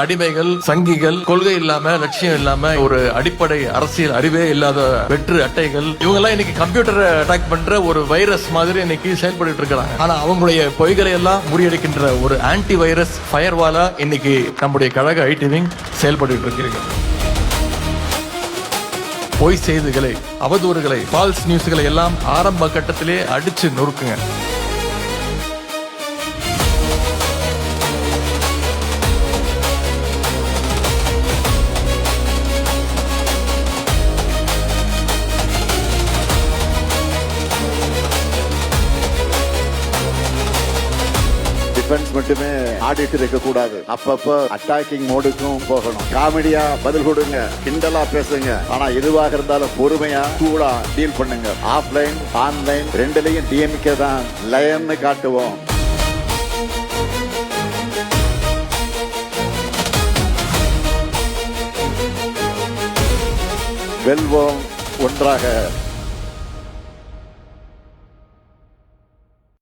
அடிமைகள், சங்கிகள், கொள்கை இல்லாம, லட்சியம் இல்லாம, ஒரு அடிப்படை அரசியல் அறிவே இல்லாத வெற்று அட்டைகள், இவங்க எல்லாம் இன்னைக்கு கம்ப்யூட்டரை அட்டாக் பண்ற ஒரு வைரஸ் மாதிரி இன்னைக்கு செயல்பட்டு இருக்காங்க. ஆனா அவங்களுடைய பொய்களை எல்லாம் முறியடிக்கின்ற ஒரு ஆன்டி வைரஸ் ஃபயர்வாலா இன்னைக்கு நம்முடைய கழக ஐடி விங் செயல்பட்டு இருக்கிறீங்க. பொய் செய்திகளை, அவதூறுகளை, ஃபால்ஸ் நியூஸ்களை எல்லாம் ஆரம்ப கட்டத்திலே அடிச்சு நொறுக்குங்க. டிஃபென்ஸ் மட்டுமே ஆடிட்டு இருக்க கூடாது. அப்பப்ப அட்டாக்கிங் மோடுக்கும் போகணும். காமெடியா பதில் கொடுங்க, கிண்டலா பேசுங்க. ஆனா எதுவாக இருந்தாலும் பொறுமையா கூலா டீல் பண்ணுங்க. ஆஃப்லைன் ஆன்லைன் ரெண்டுலயும் டிஎம்கே தான் லயன்னு காட்டுவோம். வெல்வோம் ஒன்றாக.